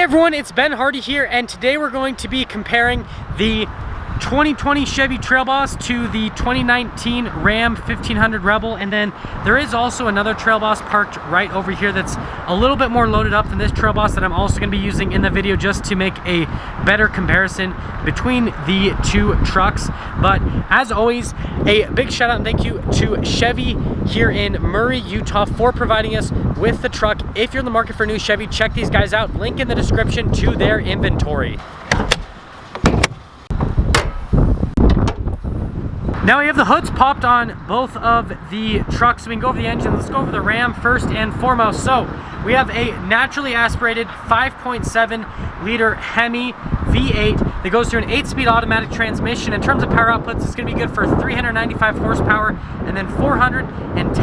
everyone, it's Ben Hardy here, and today we're going to be comparing the 2020 Chevy Trail Boss to the 2019 Ram 1500 Rebel, and then there is also another Trail Boss parked right over here that's a little bit more loaded up than this Trail Boss that I'm also going to be using in the video just to make a better comparison between the two trucks. But as always, a big shout out and thank you to Chevy here in Murray, Utah for providing us with the truck. If you're in the market for a new Chevy, check these guys out. Link in the description to their inventory. Now we have the hoods popped on both of the trucks, so we can go over the engine. Let's go over the Ram first and foremost. So we have a naturally aspirated 5.7 liter Hemi V8 that goes through an 8-speed automatic transmission. In terms of power outputs, it's going to be good for 395 horsepower and then 410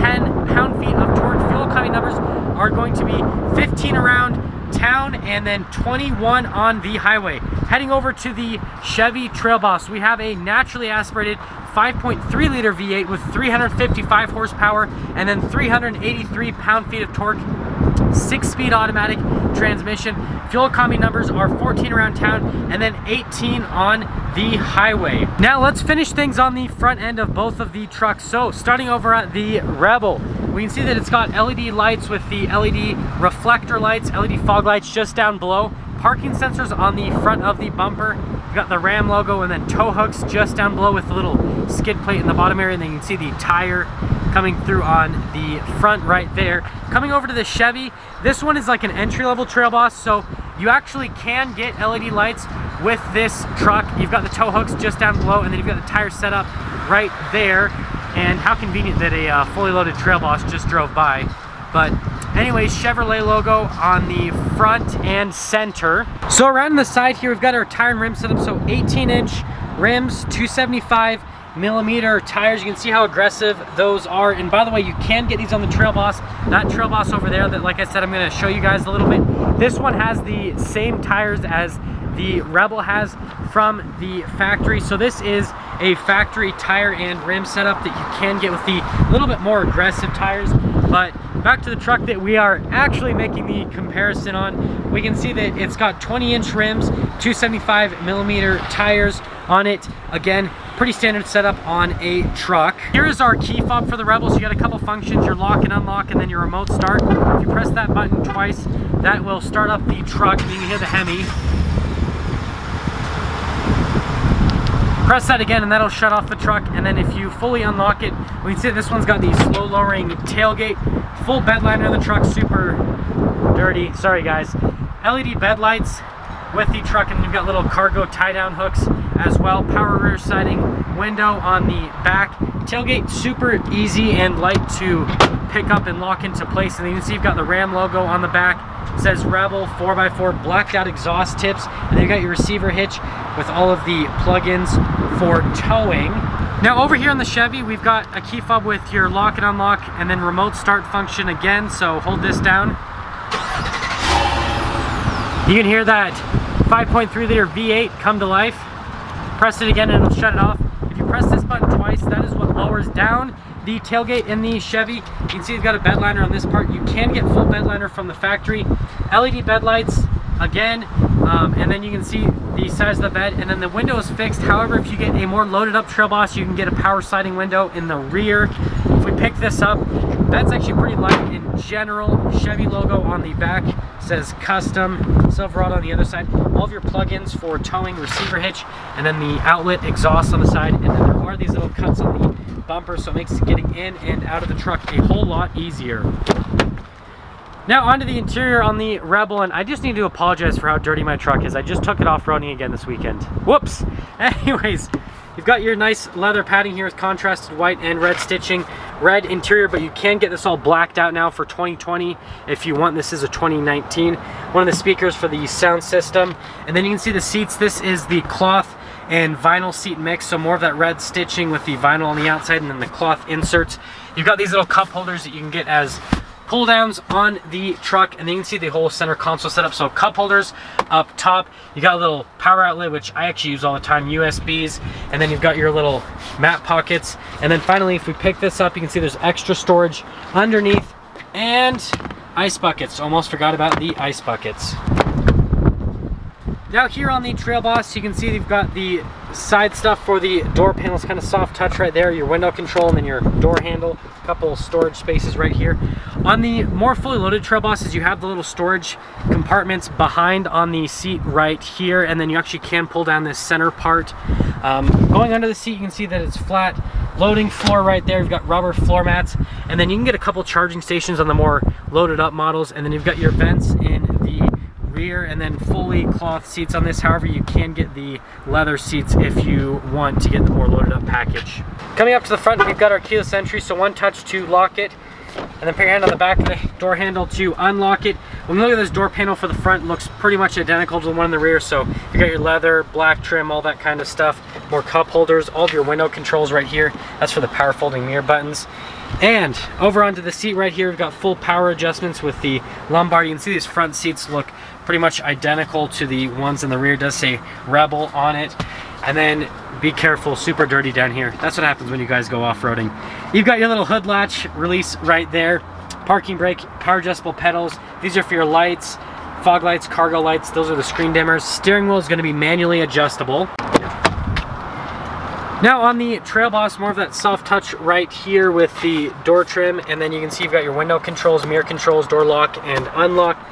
pound-feet of torque. Fuel economy numbers are going to be 15 around town and then 21 on the highway. Heading over to the Chevy Trail Boss, we have a naturally aspirated 5.3 liter V8 with 355 horsepower and then 383 pound-feet of torque. 6-speed automatic transmission. Fuel economy numbers are 14 around town and then 18 on the highway. Now let's finish things on the front end of both of the trucks. So starting over at the Rebel, we can see that it's got LED lights with the LED reflector lights, LED fog lights just down below. Parking sensors on the front of the bumper. We've got the Ram logo and then tow hooks just down below with the little skid plate in the bottom area, and then you can see the tire coming through on the front right there. Coming over to the Chevy, this one is like an entry-level Trail Boss, so you actually can get LED lights with this truck. You've got the tow hooks just down below, and then you've got the tire set up right there. And how convenient that a fully loaded Trail Boss just drove by. But anyways, Chevrolet logo on the front and center. So around the side here, we've got our tire and rim setup. So 18-inch rims, 275 millimeter tires. You can see how aggressive those are. And by the way, you can get these on the Trail Boss. That Trail Boss over there that, like I said, I'm going to show you guys a little bit. This one has the same tires as the Rebel has from the factory. So this is a factory tire and rim setup that you can get with the little bit more aggressive tires. But back to the truck that we are actually making the comparison on, we can see that it's got 20-inch rims, 275 millimeter tires on it. Again, pretty standard setup on a truck. Here is our key fob for the Rebel. So you got a couple functions, your lock and unlock, and then your remote start. If you press that button twice, that will start up the truck. You can hear the Hemi. Press that again and that'll shut off the truck, and then if you fully unlock it, we can see this one's got the slow lowering tailgate, full bed liner in the truck, super dirty, sorry guys. LED bed lights with the truck, and you've got little cargo tie down hooks as well. Power rear siding window on the back. Tailgate super easy and light to pick up and lock into place, and then you can see you've got the Ram logo on the back. It says Rebel 4x4 blacked out exhaust tips, and then you've got your receiver hitch with all of the plugins for towing. Now over here on the Chevy, we've got a key fob with your lock and unlock and then remote start function again. So hold this down. You can hear that 5.3 liter V8 come to life. Press it again and it'll shut it off. If you press this button twice, that is what lowers down the tailgate in the Chevy. You can see it's got a bed liner on this part. You can get full bed liner from the factory. LED bed lights again, and then you can see the size of the bed, and then the window is fixed. However, if you get a more loaded up Trail Boss, you can get a power sliding window in the rear. If we pick this up, that's actually pretty light in general. Chevy logo on the back, says custom, Silverado on the other side. All of your plugins for towing, receiver hitch, and then the outlet exhaust on the side, and then there are these little cuts on the bumper, so it makes getting in and out of the truck a whole lot easier. Now onto the interior on the Rebel, and I just need to apologize for how dirty my truck is. I just took it off-roading again this weekend. Whoops! Anyways, you've got your nice leather padding here with contrasted white and red stitching. Red interior, but you can get this all blacked out now for 2020 if you want. This is a 2019. One of the speakers for the sound system. And then you can see the seats. This is the cloth and vinyl seat mix, so more of that red stitching with the vinyl on the outside and then the cloth inserts. You've got these little cup holders that you can get as pull downs on the truck, and then you can see the whole center console setup. So cup holders up top, you got a little power outlet, which I actually use all the time, USBs, and then you've got your little mat pockets. And then finally, if we pick this up, you can see there's extra storage underneath and ice buckets. Almost forgot about the ice buckets. Now here on the Trail Boss, you can see you've got the side stuff for the door panels, kind of soft touch right there, your window control, and then your door handle, a couple storage spaces right here. On the more fully loaded Trail Bosses, you have the little storage compartments behind on the seat right here, and then you actually can pull down this center part. Going under the seat, you can see that it's flat. Loading floor right there, you've got rubber floor mats, and then you can get a couple charging stations on the more loaded up models, and then you've got your vents in the rear, and then fully cloth seats on this. However, you can get the leather seats if you want to get the more loaded up package. Coming up to the front, we've got our keyless entry, so one touch to lock it, and then put your hand on the back of the door handle to unlock it. When we look at this door panel for the front, it looks pretty much identical to the one in the rear. So you got your leather, black trim, all that kind of stuff, more cup holders, all of your window controls right here. That's for the power folding mirror buttons. And over onto the seat right here, we've got full power adjustments with the lumbar. You can see these front seats look pretty much identical to the ones in the rear. It does say Rebel on it. And then be careful, super dirty down here. That's what happens when you guys go off-roading. You've got your little hood latch release right there. Parking brake, power adjustable pedals. These are for your lights, fog lights, cargo lights. Those are the screen dimmers. Steering wheel is going to be manually adjustable. Now on the Trail Boss, more of that soft touch right here with the door trim, and then you can see you've got your window controls, mirror controls, door lock and unlock.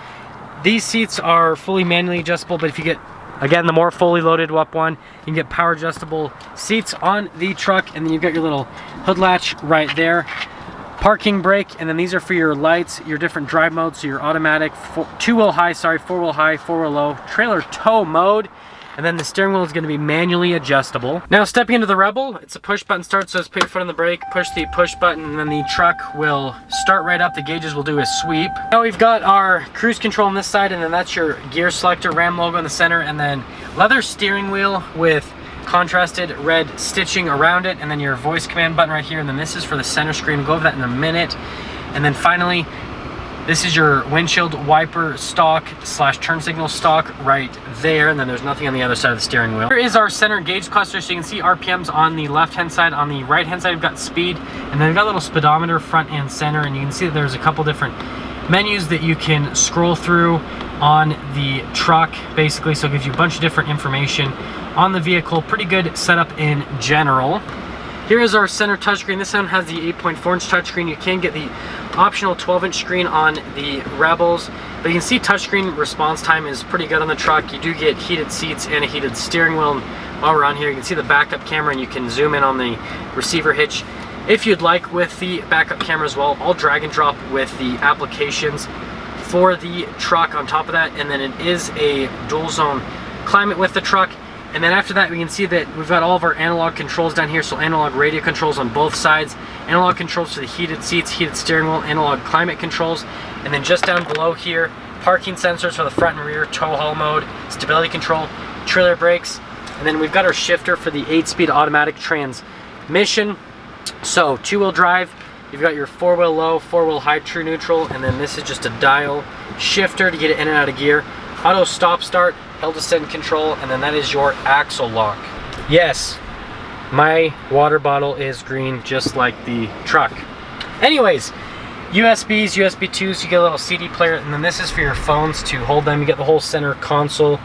These seats are fully manually adjustable, but if you get, again, the more fully loaded up one, you can get power adjustable seats on the truck, and then you've got your little hood latch right there. Parking brake, and then these are for your lights, your different drive modes, so your automatic, four-wheel high, 4-wheel low, trailer tow mode, and then the steering wheel is going to be manually adjustable. Now stepping into the Rebel, it's a push button start, so just put your foot on the brake, push the push button, and then the truck will start right up. The gauges will do a sweep. Now we've got our cruise control on this side, and then that's your gear selector, Ram logo in the center, and then leather steering wheel with contrasted red stitching around it, and then your voice command button right here, and then this is for the center screen. We'll go over that in a minute. And then finally, this is your windshield wiper stock / turn signal stock right there, and then there's nothing on the other side of the steering wheel. Here is our center gauge cluster, so you can see RPMs on the left hand side. On the right hand side, we've got speed, and then we've got a little speedometer front and center, and you can see that there's a couple different menus that you can scroll through on the truck, basically, so it gives you a bunch of different information on the vehicle. Pretty good setup in general. Here is our center touchscreen. This one has the 8.4-inch touchscreen. You can get the optional 12-inch screen on the Rebels, but you can see touchscreen response time is pretty good on the truck. You do get heated seats and a heated steering wheel. And while we're on here, you can see the backup camera, and you can zoom in on the receiver hitch if you'd like with the backup camera as well. I'll drag and drop with the applications for the truck on top of that, and then it is a dual zone climate with the truck. And then after that, we can see that we've got all of our analog controls down here, so analog radio controls on both sides, analog controls for the heated seats, heated steering wheel, analog climate controls, and then just down below here, parking sensors for the front and rear, tow haul mode, stability control, trailer brakes, and then we've got our shifter for the 8-speed automatic transmission. So 2-wheel drive, you've got your 4-wheel low, 4-wheel high, true neutral, and then this is just a dial shifter to get it in and out of gear. Auto stop start, hill descent control, and then that is your axle lock. Yes, my water bottle is green just like the truck. Anyways, USBs, USB 2s, you get a little CD player, and then this is for your phones to hold them. You get the whole center console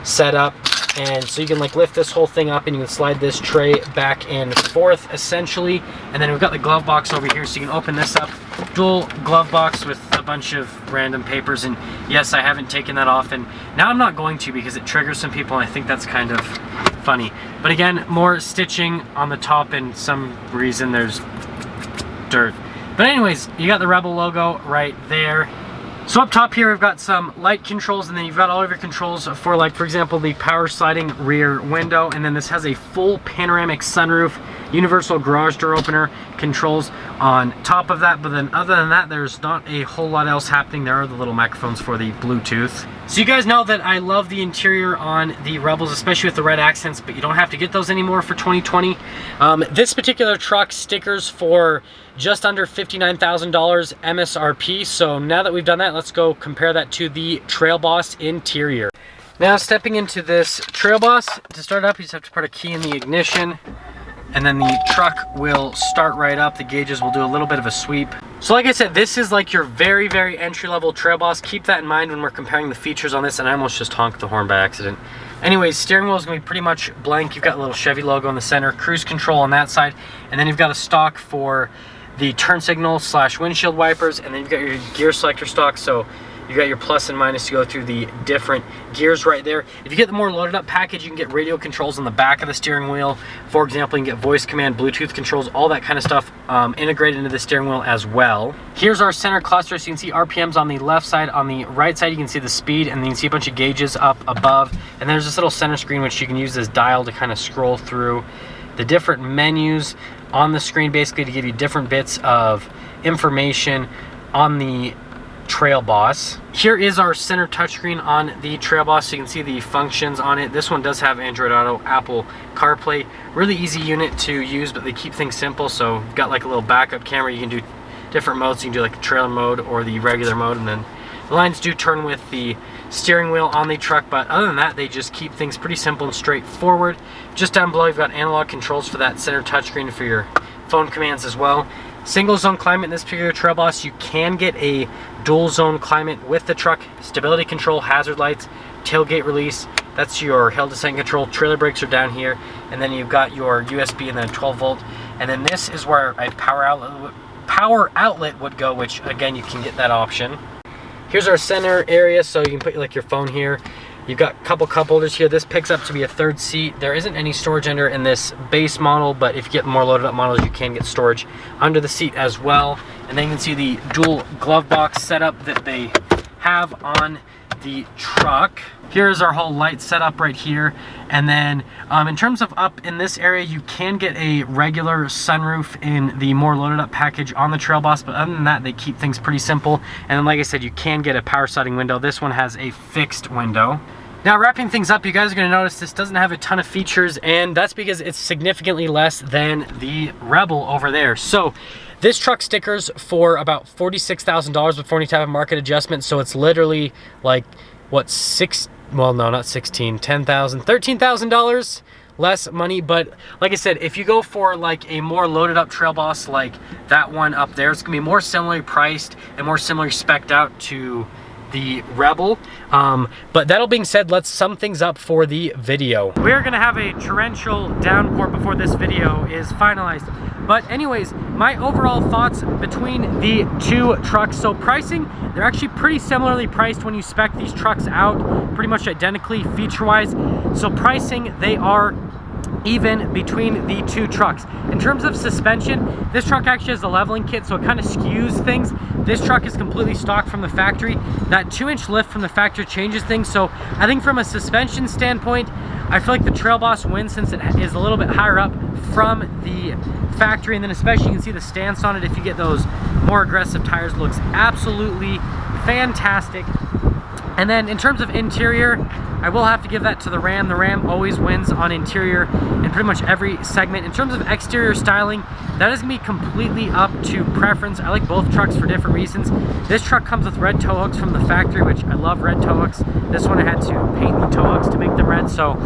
set up, and so you can like lift this whole thing up, and you can slide this tray back and forth essentially. And then we've got the glove box over here, so you can open this up. Dual glove box with a bunch of random papers, and yes, I haven't taken that off, and now I'm not going to because it triggers some people, and I think that's kind of funny. But again, more stitching on the top, and some reason there's dirt. But anyways, you got the Rebel logo right there. So up top here, we've got some light controls, and then you've got all of your controls for, like, for example, the power sliding rear window, and then this has a full panoramic sunroof, universal garage door opener controls on top of that. But then other than that, there's not a whole lot else happening. There are the little microphones for the Bluetooth. So you guys know that I love the interior on the Rebels, especially with the red accents, but you don't have to get those anymore for 2020. This particular truck stickers for just under $59,000 MSRP. So now that we've done that, let's go compare that to the Trail Boss interior. Now stepping into this Trail Boss, to start up, you just have to put a key in the ignition. and then the truck will start right up. The gauges will do a little bit of a sweep. So like I said, this is like your very, very entry-level Trail Boss. Keep that in mind when we're comparing the features on this, and I almost just honked the horn by accident. Anyways, steering wheel is going to be pretty much blank. You've got a little Chevy logo in the center, cruise control on that side, and then you've got a stock for the turn signal / windshield wipers, and then you've got your gear selector stock, so you got your plus and minus to go through the different gears right there. If you get the more loaded up package, you can get radio controls on the back of the steering wheel. For example, you can get voice command, Bluetooth controls, all that kind of stuff integrated into the steering wheel as well. Here's our center cluster, so you can see RPMs on the left side. On the right side, you can see the speed, and then you can see a bunch of gauges up above. And there's this little center screen, which you can use this dial to kind of scroll through the different menus on the screen, basically to give you different bits of information on the Trail Boss. Here is our center touchscreen on the Trail Boss, so you can see the functions on it. This one does have Android Auto, Apple CarPlay. Really easy unit to use, but they keep things simple. So you've got like a little backup camera. You can do different modes. You can do like the trailer mode or the regular mode, and then the lines do turn with the steering wheel on the truck, but other than that, they just keep things pretty simple and straightforward. Just down below, you've got analog controls for that center touchscreen for your phone commands as well. Single zone climate in this particular Trail Boss. You can get a dual zone climate with the truck. Stability control, hazard lights, tailgate release. That's your hill descent control. Trailer brakes are down here, and then you've got your USB and then a 12 volt. And then this is where a power outlet would go, which again, you can get that option. Here's our center area, so you can put like your phone here. You've got a couple cup holders here. This picks up to be a third seat. There isn't any storage under in this base model, but if you get more loaded up models, you can get storage under the seat as well. And then you can see the dual glove box setup that they have on the truck. Here's our whole light setup right here. And then in terms of up in this area, you can get a regular sunroof in the more loaded up package on the Trail Boss, but other than that, they keep things pretty simple. And then like I said, you can get a power sliding window. This one has a fixed window. Now, wrapping things up, you guys are going to notice this doesn't have a ton of features, and that's because it's significantly less than the Rebel over there. So this truck stickers for about $46,000 before any type of market adjustment, so it's literally like, what, $13,000 less money. But like I said, if you go for like a more loaded up Trail Boss like that one up there, it's gonna be more similarly priced and more similarly spec'd out to the Rebel. But that all being said, let's sum things up for the video. We are gonna have a torrential downpour before this video is finalized. But anyways, my overall thoughts between the two trucks. So pricing, they're actually pretty similarly priced when you spec these trucks out, pretty much identically feature-wise. So pricing, they are even between the two trucks. In terms of suspension, this truck actually has a leveling kit, so it kind of skews things. This truck is completely stock from the factory. That 2-inch lift from the factory changes things. So I think from a suspension standpoint, I feel like the Trail Boss wins since it is a little bit higher up from the factory, and then especially you can see the stance on it. If you get those more aggressive tires, looks absolutely fantastic. And then in terms of interior, I will have to give that to the Ram. The Ram always wins on interior in pretty much every segment. In terms of exterior styling, that is gonna be completely up to preference. I like both trucks for different reasons. This truck comes with red tow hooks from the factory, which I love red tow hooks. This one I had to paint the tow hooks to make them red. So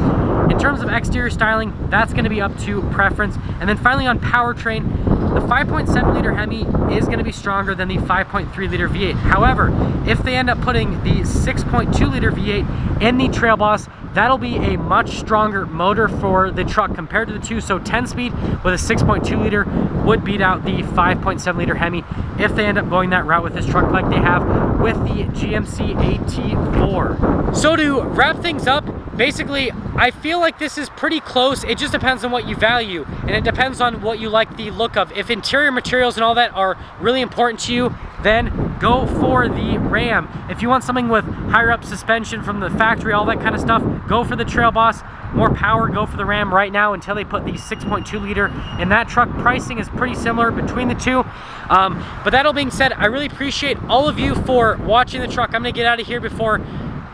in terms of exterior styling, that's gonna be up to preference. And then finally on powertrain, the 5.7 liter Hemi is going to be stronger than the 5.3 liter V8. However, if they end up putting the 6.2 liter V8 in the Trail Boss, that'll be a much stronger motor for the truck compared to the two. So 10 speed with a 6.2 liter would beat out the 5.7 liter Hemi if they end up going that route with this truck like they have with the GMC AT4. So to wrap things up, basically, I feel like this is pretty close. It just depends on what you value, and it depends on what you like the look of. If interior materials and all that are really important to you, then go for the Ram. If you want something with higher up suspension from the factory, all that kind of stuff, go for the Trail Boss. More power, go for the Ram right now until they put the 6.2 liter in that truck. Pricing is pretty similar between the two. But that all being said, I really appreciate all of you for watching the truck. I'm gonna get out of here before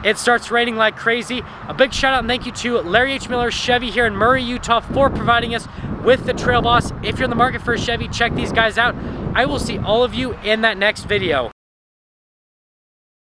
it starts raining like crazy. A big shout out and thank you to Larry H. Miller Chevy here in Murray, Utah for providing us with the Trail Boss. If you're in the market for a Chevy, check these guys out. I will see all of you in that next video.